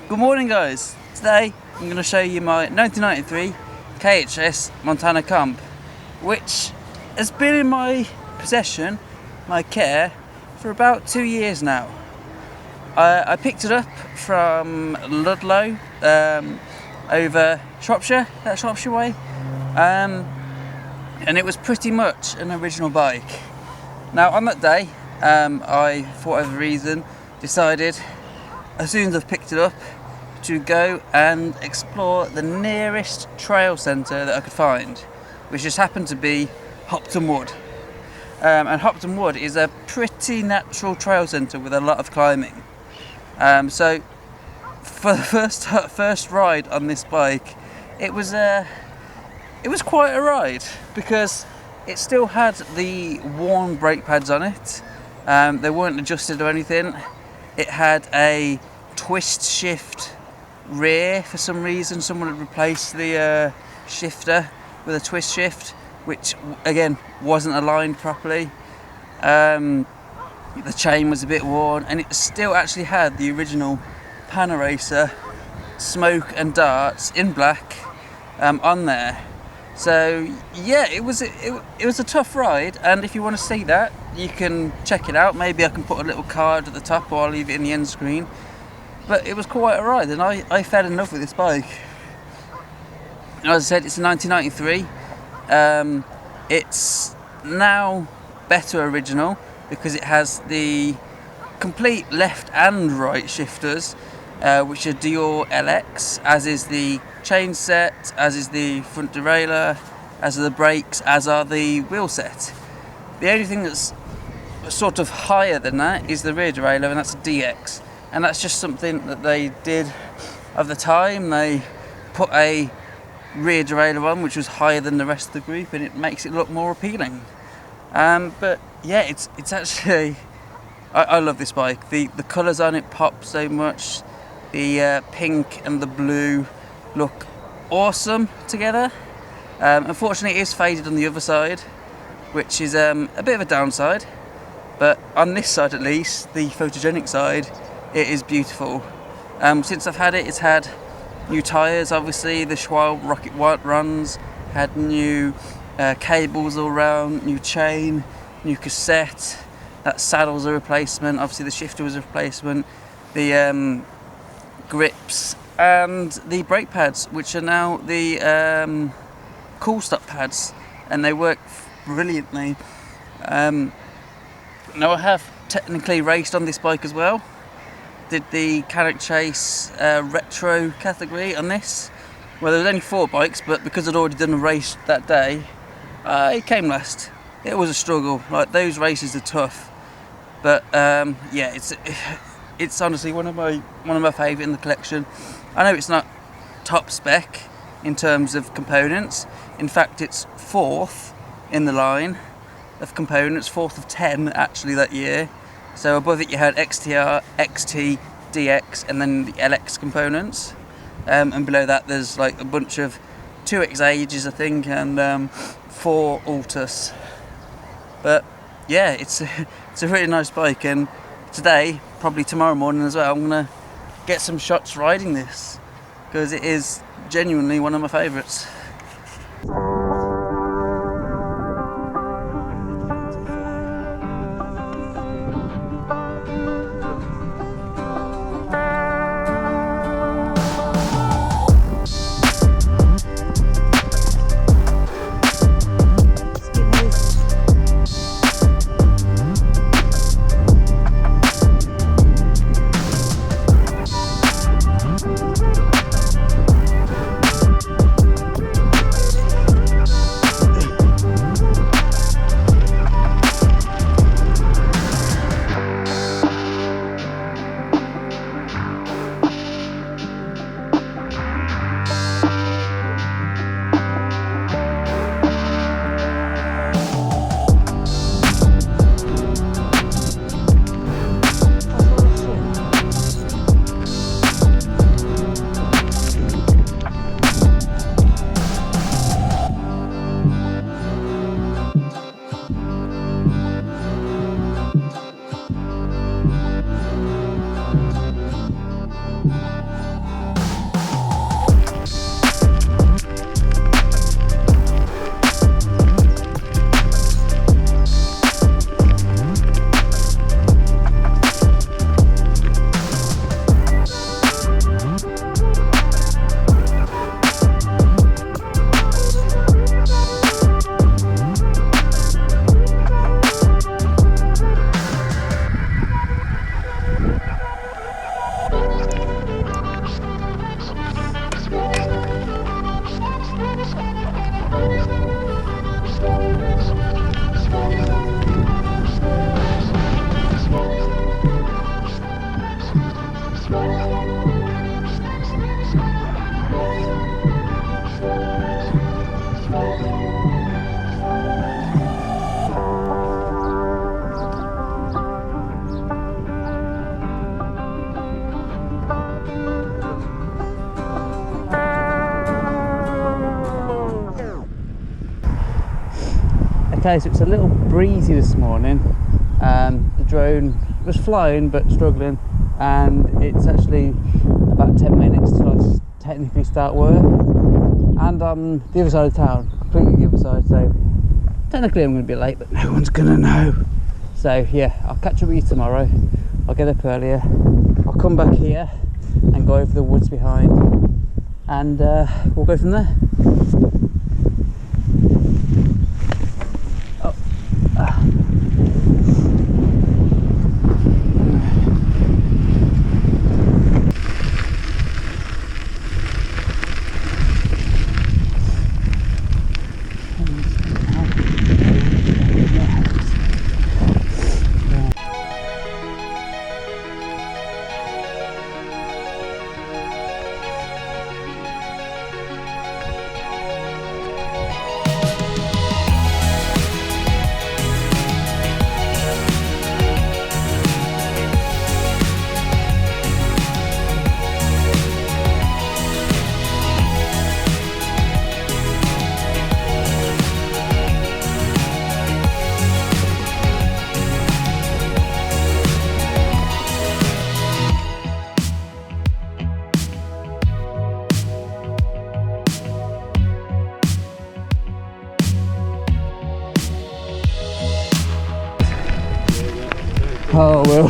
Good morning guys, today I'm going to show you my 1993 KHS Montana Comp, which has been in my possession, my care, for about 2 years now. I picked it up from Ludlow over Shropshire, that Shropshire way, and it was pretty much an original bike. Now on that day, I, for whatever reason, decided as soon as I've picked it up to go and explore the nearest trail centre that I could find, which just happened to be Hopton Wood. And Hopton Wood is a pretty natural trail centre with a lot of climbing. So for the first ride on this bike, it was quite a ride because it still had the worn brake pads on it. They weren't adjusted or anything. It had a twist shift rear for some reason. Someone had replaced the shifter with a twist shift, which again wasn't aligned properly. The chain was a bit worn, and it still actually had the original Panaracer smoke and darts in black on there. So yeah, it was a tough ride, and if you want to see that, you can check it out. Maybe I can put a little card at the top, or I'll leave it in the end screen. But it was quite a ride, and I fell in love with this bike. As I said, it's a 1993. It's now better original because it has the complete left and right shifters, which are Dior LX, as is the chain set, as is the front derailleur, as are the brakes, as are the wheel set. The only thing that's sort of higher than that is the rear derailleur, and that's a DX. And that's just something that they did of the time. They put a rear derailleur on which was higher than the rest of the group, and it makes it look more appealing. But yeah, it's actually, I love this bike. The colours on it pop so much. The pink and the blue look awesome together. Unfortunately, it is faded on the other side, which is a bit of a downside. But on this side at least, the photogenic side, it is beautiful. Since I've had it, it's had new tyres, obviously. The Schwalbe Rocket White runs, had new cables all around, new chain, new cassette. That saddle's a replacement. Obviously the shifter was a replacement. The grips and the brake pads, which are now the Cool Stop pads, and they work brilliantly. Now I have technically raced on this bike as well. Did the KHS retro category on this. Well, there was only 4 bikes, but because I'd already done a race that day, it came last. It was a struggle. Like, those races are tough, but yeah, it's honestly one of my favourite in the collection. I know it's not top spec in terms of components. In fact, it's 4th in the line of components, 4th of 10 actually that year. So above it you had XTR, XT, DX, and then the LX components. And below that there's like a bunch of 2XAs, I think, and 4 Altus. But yeah, it's a really nice bike, and today, probably tomorrow morning as well, I'm gonna get some shots riding this because it is genuinely one of my favourites. Okay, so it's a little breezy this morning. The drone was flying but struggling, and it's actually about 10 minutes till I technically start work, and I'm the other side of town, completely the other side, so technically I'm going to be late, but no one's going to know. So yeah, I'll catch up with you tomorrow. I'll get up earlier, I'll come back here and go over the woods behind, and we'll go from there. Oh well.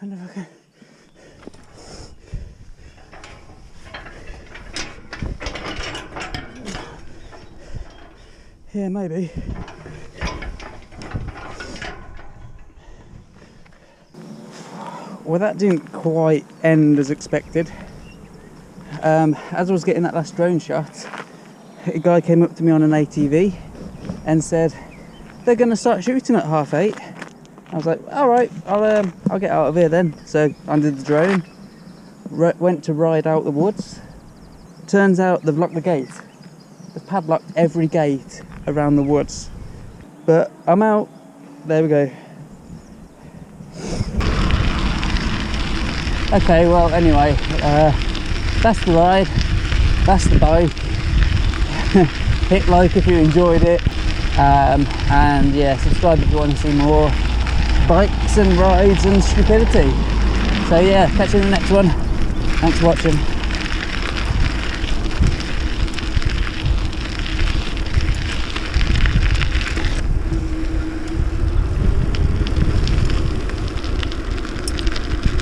I never can. Yeah, maybe. Well, that didn't quite end as expected. As I was getting that last drone shot, a guy came up to me on an ATV and said they're going to start shooting at 8:30. I was like, all right, I'll get out of here then. So I did the drone, went to ride out the woods. Turns out they've locked the gate. They've padlocked every gate around the woods. But I'm out. There we go. Okay, well, anyway, that's the ride. That's the bike. Hit like if you enjoyed it. And yeah, subscribe if you want to see more bikes and rides and stupidity. So yeah, catch you in the next one. Thanks for watching.